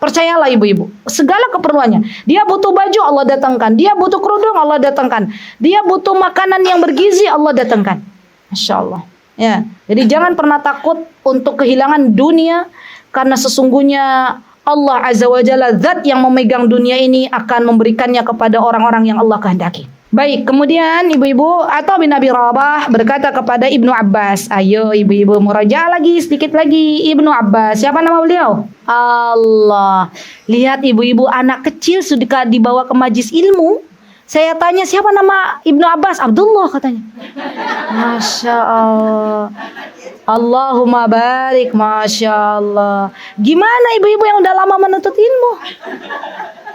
Percayalah ibu-ibu, segala keperluannya. Dia butuh baju, Allah datangkan. Dia butuh kerudung, Allah datangkan. Dia butuh makanan yang bergizi, Allah datangkan. Masya Allah. Ya, jadi jangan pernah takut untuk kehilangan dunia, karena sesungguhnya Allah Azza wa Jalla, zat yang memegang dunia ini, akan memberikannya kepada orang-orang yang Allah kehendaki. Baik, kemudian ibu-ibu, Atha bin Abi Rabah berkata kepada Ibnu Abbas. Ayo ibu-ibu murajaah lagi, sedikit lagi. Ibnu Abbas, siapa nama beliau? Allah. Lihat ibu-ibu, anak kecil sudah dibawa ke majlis ilmu. Saya tanya siapa nama Ibnu Abbas? Abdullah katanya. Masya Allah. Allahumma barik, Masya Allah. Gimana ibu-ibu yang udah lama menuntut ilmu?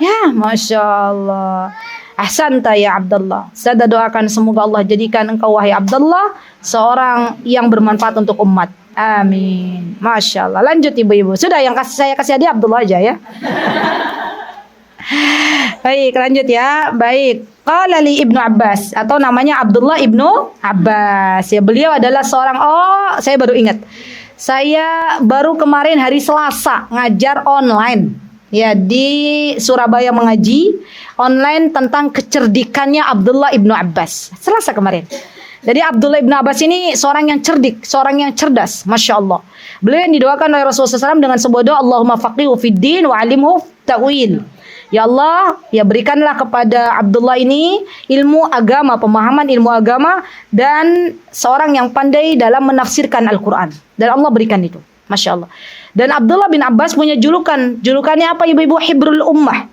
Ya, Masya Allah. Ahsanta ya Abdullah. Saya doakan semoga Allah jadikan engkau wahai Abdullah seorang yang bermanfaat untuk umat. Amin. Masya Allah. Lanjut ibu-ibu. Sudah yang saya kasih hadiah Abdullah aja ya. Baik, lanjut ya. Baik. Qala li Ibnu Abbas, atau namanya Abdullah Ibnu Abbas. Ya, beliau adalah seorang, saya baru ingat. Saya baru kemarin hari Selasa ngajar online. Ya, di Surabaya mengaji online tentang kecerdikannya Abdullah Ibnu Abbas. Selasa kemarin. Jadi Abdullah Ibnu Abbas ini seorang yang cerdik, seorang yang cerdas, Masya Allah. Beliau yang didoakan oleh Rasulullah SAW dengan sebuah doa, Allahumma faqihu fid din wa alimhu ta'wil. Ya Allah, ya berikanlah kepada Abdullah ini ilmu agama, pemahaman ilmu agama, dan seorang yang pandai dalam menafsirkan Al-Quran. Dan Allah berikan itu, Masya Allah. Dan Abdullah bin Abbas punya julukan. Julukannya apa ibu-ibu? Hibrul Ummah.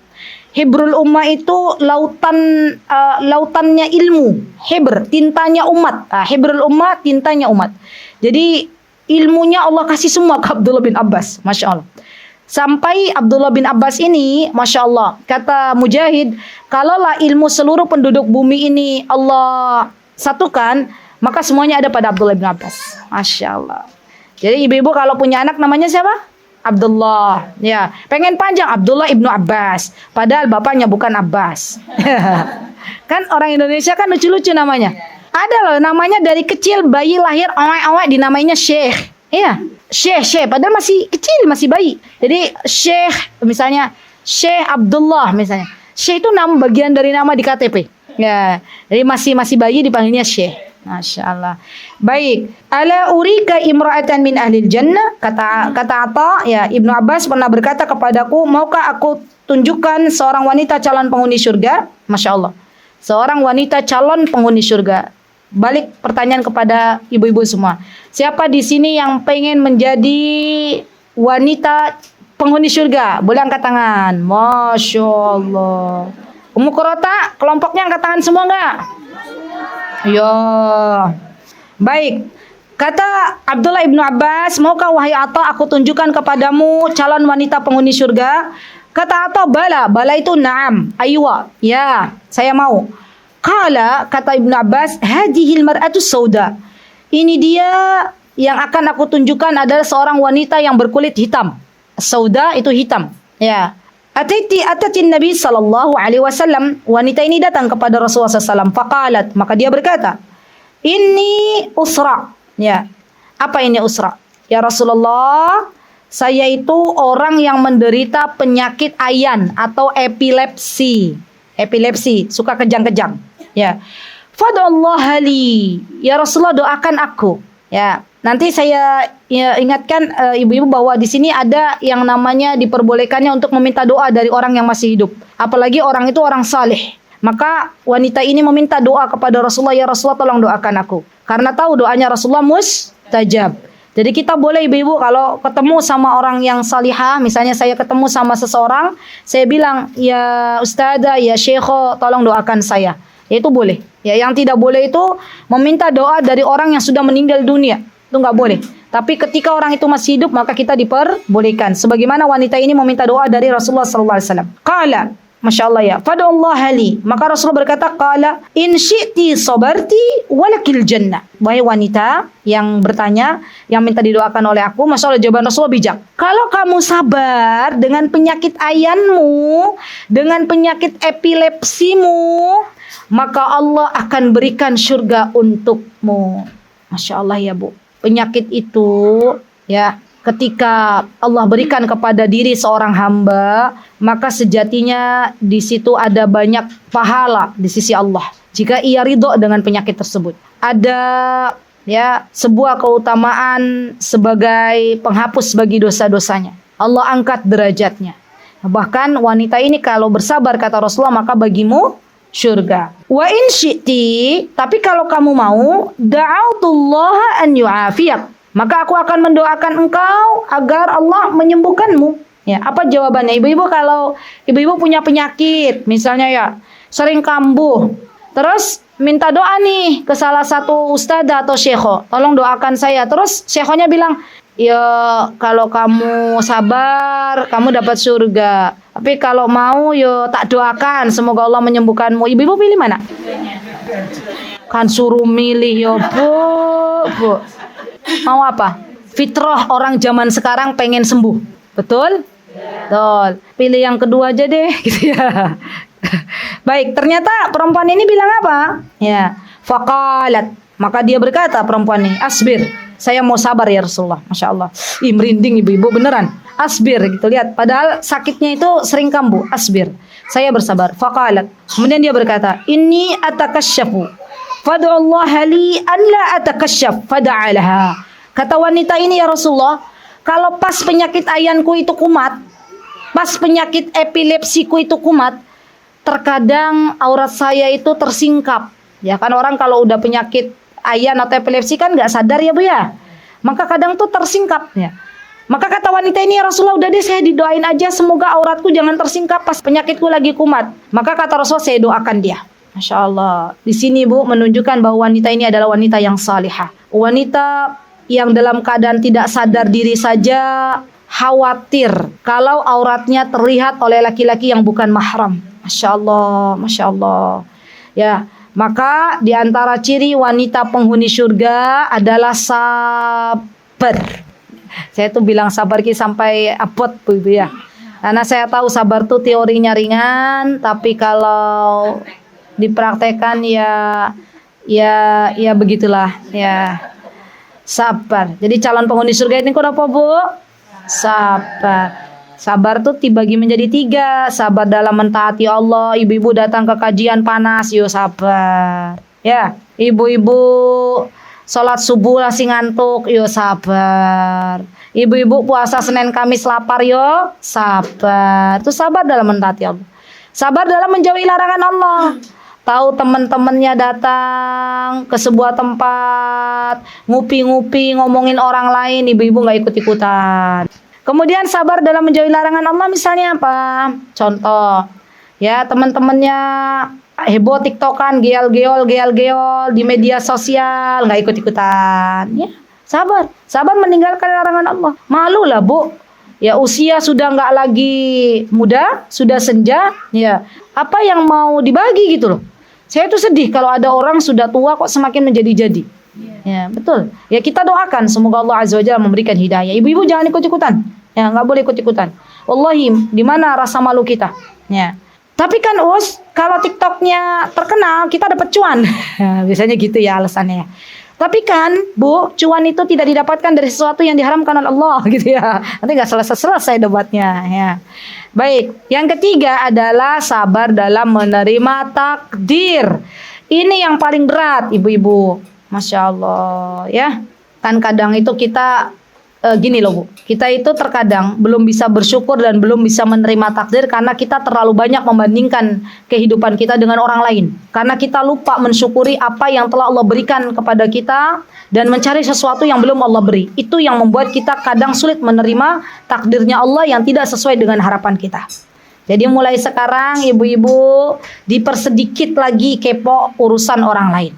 Hibrul Ummah itu lautannya ilmu. Hibr, tintanya umat. Hibrul Ummah, tintanya umat. Jadi ilmunya Allah kasih semua ke Abdullah bin Abbas, Masya Allah. Sampai Abdullah bin Abbas ini, Masya Allah, kata Mujahid, kalaulah ilmu seluruh penduduk bumi ini Allah satukan, maka semuanya ada pada Abdullah bin Abbas. Masya Allah. Jadi ibu-ibu kalau punya anak namanya siapa? Abdullah. Ya, pengen panjang Abdullah Ibnu Abbas. Padahal bapaknya bukan Abbas. Kan orang Indonesia kan lucu-lucu namanya. Ada loh namanya dari kecil bayi lahir awet-awet dinamainya Syekh. Iya, Syekh. Padahal masih kecil, masih bayi. Jadi Syekh, misalnya Syekh Abdullah misalnya. Syekh itu nama bagian dari nama di KTP. Ya, jadi masih bayi dipanggilnya Syekh. Masya Allah. Baik. Ala urika imra'atan min ahlil jannah. Kata Atta, ya Ibnu Abbas pernah berkata kepadaku, maukah aku tunjukkan seorang wanita calon penghuni surga? Masya Allah. Seorang wanita calon penghuni surga. Balik pertanyaan kepada ibu-ibu semua. Siapa di sini yang pengen menjadi wanita penghuni surga? Boleh angkat tangan. Masya Allah. Ummu Qurrata, kelompoknya angkat tangan semua enggak? Ya. Baik. Kata Abdullah Ibnu Abbas, maukah wahai Atta aku tunjukkan kepadamu calon wanita penghuni surga? Kata Atta, bala itu na'am, aywa. Ya, saya mau. Qala, kata Ibnu Abbas, hadhil mar'atu sauda. Ini dia yang akan aku tunjukkan adalah seorang wanita yang berkulit hitam. Sauda itu hitam. Ya. Atatin Nabi sallallahu alaihi wasallam. Wanita ini datang kepada Rasulullah sallallahu faqalat, maka dia berkata, "Inni usra." Ya. Apa ini usra? Ya Rasulullah, saya itu orang yang menderita penyakit ayan atau epilepsi. Epilepsi, suka kejang-kejang. Ya. Fadallah li. Ya Rasulullah, doakan aku. Ya. Nanti saya ingatkan ibu-ibu bahwa di sini ada yang namanya diperbolehkannya untuk meminta doa dari orang yang masih hidup. Apalagi orang itu orang saleh. Maka wanita ini meminta doa kepada Rasulullah, ya Rasulullah tolong doakan aku. Karena tahu doanya Rasulullah mustajab. Jadi kita boleh ibu-ibu kalau ketemu sama orang yang salihah, misalnya saya ketemu sama seseorang, saya bilang, ya Ustazah, ya Syekho, tolong doakan saya. Ya itu boleh. Ya, yang tidak boleh itu meminta doa dari orang yang sudah meninggal dunia. Itu nggak boleh. Tapi ketika orang itu masih hidup, maka kita diperbolehkan. Sebagaimana wanita ini meminta doa dari Rasulullah SAW. Qala, Masya Allah ya, fadallah li. Maka Rasulullah berkata, qala, in syi'ti sabarti walakil jannah. Wahai wanita yang bertanya, yang minta didoakan oleh aku, Masya Allah jawaban Rasulullah bijak. Kalau kamu sabar dengan penyakit ayanmu, dengan penyakit epilepsimu, maka Allah akan berikan surga untukmu. Masya Allah ya Bu. Penyakit itu ya ketika Allah berikan kepada diri seorang hamba, maka sejatinya di situ ada banyak pahala di sisi Allah. Jika ia ridho dengan penyakit tersebut, ada ya sebuah keutamaan sebagai penghapus bagi dosa-dosanya. Allah angkat derajatnya. Bahkan wanita ini kalau bersabar kata Rasulullah, maka bagimu surga. Wa in syi'ti, tapi kalau kamu mau, da'autullaha an yu'afiyak, maka aku akan mendoakan engkau agar Allah menyembuhkanmu. Ya, apa jawabannya? Ibu-ibu kalau ibu-ibu punya penyakit, misalnya ya, sering kambuh, terus minta doa nih ke salah satu ustadzah atau syekho, tolong doakan saya. Terus syekhonya bilang, ya kalau kamu sabar, kamu dapat surga. Tapi kalau mau, yo tak doakan, semoga Allah menyembuhkanmu. Ibu-ibu pilih mana? Kan suruh milih, yo Bu. Mau apa? fitrah orang zaman sekarang pengen sembuh. Betul? Betul. Pilih yang kedua aja deh gitu ya. Baik, ternyata perempuan ini bilang apa? Ya, faqalat. Maka dia berkata perempuan ini, asbir. Saya mau sabar ya Rasulullah. Masya Allah. Ih, merinding ibu-ibu beneran. Asbir gitu, lihat. Padahal sakitnya itu sering kambuh. Asbir. Saya bersabar. Faqalat. Kemudian dia berkata, inni atakasyafu. Fad'ullaha li an la atakasyaf. Fada'alaha. Kata wanita ini, ya Rasulullah, kalau pas penyakit ayanku itu kumat, pas penyakit epilepsiku itu kumat, terkadang aurat saya itu tersingkap. Ya kan orang kalau udah penyakit ayan atau epilepsi kan nggak sadar ya Bu ya. Maka kadang tuh tersingkap ya. Maka kata wanita ini, ya Rasulullah, udah deh saya didoain aja semoga auratku jangan tersingkap pas penyakitku lagi kumat. Maka kata Rasulullah, saya doakan dia. Masya Allah. Di sini Bu menunjukkan bahwa wanita ini adalah wanita yang salihah. Wanita yang dalam keadaan tidak sadar diri saja khawatir kalau auratnya terlihat oleh laki-laki yang bukan mahram. Masya Allah, Masya Allah. Ya, maka di antara ciri wanita penghuni surga adalah sabar. Saya tuh bilang sabar sampai abot Bu Ibu ya. Karena saya tahu sabar tuh teorinya ringan, tapi kalau dipraktekkan ya begitulah ya. Sabar. Jadi calon penghuni surga ini kenapa Bu? Sabar. Sabar tuh dibagi menjadi 3. Sabar dalam mentaati Allah. Ibu-ibu datang ke kajian panas, yo sabar. Ya, ibu-ibu sholat subuh masih ngantuk, yo sabar. Ibu-ibu puasa Senin Kamis lapar, yo sabar. Itu sabar dalam mentaati Allah. Sabar dalam menjauhi larangan Allah. Tahu teman-temannya datang ke sebuah tempat, ngupi-ngupi ngomongin orang lain, ibu-ibu nggak ikut-ikutan. Kemudian sabar dalam menjauhi larangan Allah, misalnya apa? Contoh, ya teman-temannya heboh tiktokan, geol di media sosial, nggak ikut-ikutan. Ya, sabar meninggalkan larangan Allah. Malu lah Bu. Ya usia sudah nggak lagi muda, sudah senja. Ya, apa yang mau dibagi gitu loh. Saya tuh sedih kalau ada orang sudah tua kok semakin menjadi-jadi. Ya, betul. Ya kita doakan semoga Allah Azza wa Jalla memberikan hidayah. Ibu-ibu jangan ikut-ikutan. Ya, nggak boleh ikut-ikutan. Wallahi, di mana rasa malu kita? Ya. Tapi kan kalau TikToknya terkenal, kita dapat cuan. Biasanya gitu ya alasannya. Tapi kan, Bu, cuan itu tidak didapatkan dari sesuatu yang diharamkan oleh Allah gitu ya. Nanti nggak selesai debatnya ya. Baik, yang ketiga adalah sabar dalam menerima takdir. Ini yang paling berat, ibu-ibu. Masya Allah ya. Kan kadang itu kita gini loh Bu, kita itu terkadang belum bisa bersyukur dan belum bisa menerima takdir karena kita terlalu banyak membandingkan kehidupan kita dengan orang lain. Karena kita lupa mensyukuri apa yang telah Allah berikan kepada kita dan mencari sesuatu yang belum Allah beri. Itu yang membuat kita kadang sulit menerima takdirnya Allah yang tidak sesuai dengan harapan kita. Jadi mulai sekarang ibu-ibu dipersedikit lagi kepo urusan orang lain.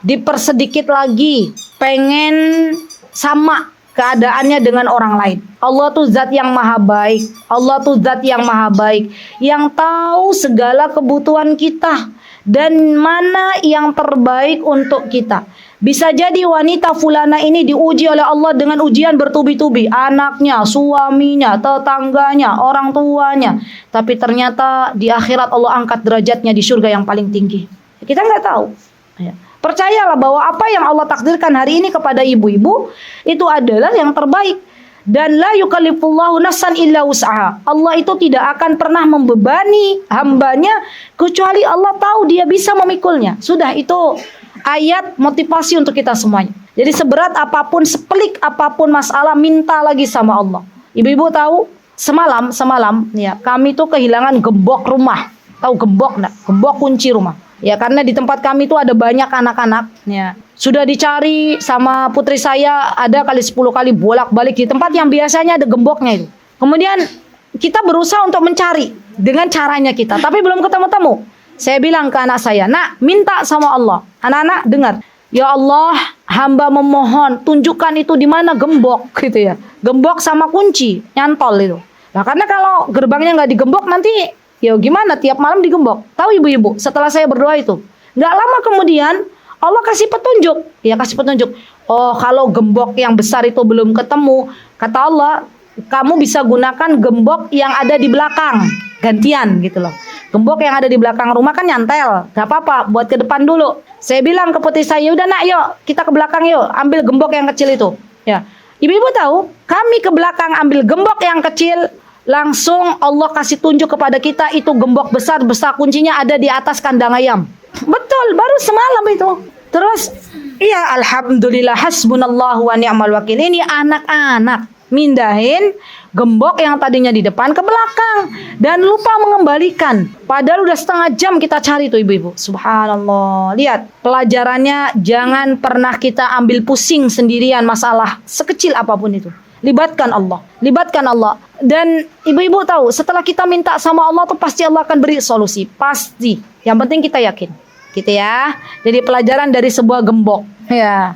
Dipersedikit lagi pengen sama keadaannya dengan orang lain. Allah tuh zat yang maha baik. Allah tuh zat yang maha baik, yang tahu segala kebutuhan kita dan mana yang terbaik untuk kita. Bisa jadi wanita fulana ini diuji oleh Allah dengan ujian bertubi-tubi, anaknya, suaminya, tetangganya, orang tuanya. Tapi ternyata di akhirat Allah angkat derajatnya di surga yang paling tinggi. Kita nggak tahu. Ya. Percayalah bahwa apa yang Allah takdirkan hari ini kepada ibu-ibu itu adalah yang terbaik. Dan la yukallifullahu nafsan illa wus'aha. Allah itu tidak akan pernah membebani hambanya kecuali Allah tahu dia bisa memikulnya. Sudah, itu ayat motivasi untuk kita semuanya. Jadi seberat apapun, sepelik apapun masalah, minta lagi sama Allah. Ibu-ibu tahu semalam ya kami tuh kehilangan gembok rumah. Tahu gembok enggak? Gembok kunci rumah. Ya karena di tempat kami itu ada banyak anak-anak ya. Sudah dicari sama putri saya ada kali 10 kali bolak-balik di tempat yang biasanya ada gemboknya itu. Kemudian kita berusaha untuk mencari dengan caranya kita, tapi belum ketemu-temu. Saya bilang ke anak saya, "Nak, minta sama Allah." Anak-anak dengar. "Ya Allah, hamba memohon tunjukkan itu di mana gembok," gitu ya. Gembok sama kunci nyantol itu. Nah, karena kalau gerbangnya nggak digembok nanti ya gimana tiap malam digembok. Tahu ibu-ibu, setelah saya berdoa itu, nggak lama kemudian Allah kasih petunjuk. Ya kasih petunjuk. Oh, kalau gembok yang besar itu belum ketemu, kata Allah, kamu bisa gunakan gembok yang ada di belakang. Gantian gitu loh. Gembok yang ada di belakang rumah kan nyantel. Gak apa-apa, buat ke depan dulu. Saya bilang ke putri saya, udah nak yuk, kita ke belakang yuk, ambil gembok yang kecil itu. Ya, ibu-ibu tahu, kami ke belakang ambil gembok yang kecil, langsung Allah kasih tunjuk kepada kita itu gembok besar kuncinya ada di atas kandang ayam. Betul, baru semalam itu. Terus, iya alhamdulillah hasbunallahu wa ni'mal wakil. Ini anak-anak mindahin gembok yang tadinya di depan ke belakang dan lupa mengembalikan. Padahal udah setengah jam kita cari tuh ibu-ibu. Subhanallah. Lihat, pelajarannya jangan pernah kita ambil pusing sendirian masalah sekecil apapun itu. Libatkan Allah. Libatkan Allah. Dan ibu-ibu tahu, setelah kita minta sama Allah tuh pasti Allah akan beri solusi. Pasti. Yang penting kita yakin. Gitu ya. Jadi pelajaran dari sebuah gembok. Ya.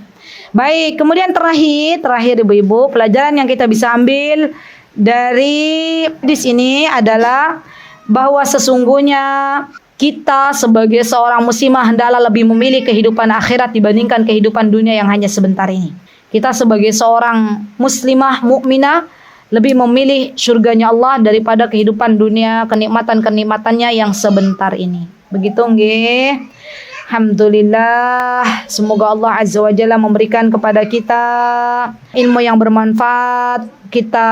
Baik, kemudian terakhir ibu-ibu, pelajaran yang kita bisa ambil dari hadis ini adalah bahwa sesungguhnya kita sebagai seorang muslimah hendaklah lebih memilih kehidupan akhirat dibandingkan kehidupan dunia yang hanya sebentar ini. Kita sebagai seorang muslimah mukminah lebih memilih surganya Allah daripada kehidupan dunia, kenikmatan-kenikmatannya yang sebentar ini. Begitu nggih? Alhamdulillah, semoga Allah Azza wa Jalla memberikan kepada kita ilmu yang bermanfaat. Kita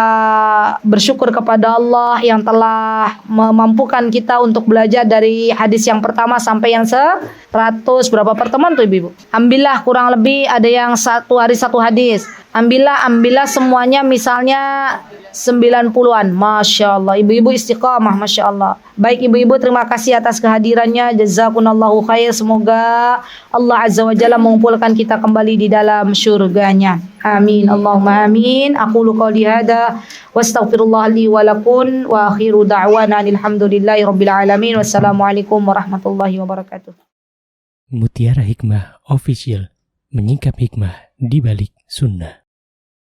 bersyukur kepada Allah yang telah memampukan kita untuk belajar dari hadis yang pertama sampai yang 100 berapa pertemuan tuh ibu-ibu. Ambillah kurang lebih ada yang satu hari satu hadis. Ambillah semuanya misalnya 90-an. Masya Allah. Ibu-ibu istiqamah. Masya Allah. Baik ibu-ibu, terima kasih atas kehadirannya. Jazakunallahu khair. Semoga Allah Azza wa Jalla mengumpulkan kita kembali di dalam syurganya. Amin. Allahumma amin. Aqulu qawli hadza wa astaghfirullah li wa lakum wa akhiru da'wana alhamdulillahi rabbil alamin. Wassalamualaikum warahmatullahi wabarakatuh. Mutiara Hikmah Official, menyingkap hikmah di balik sunnah.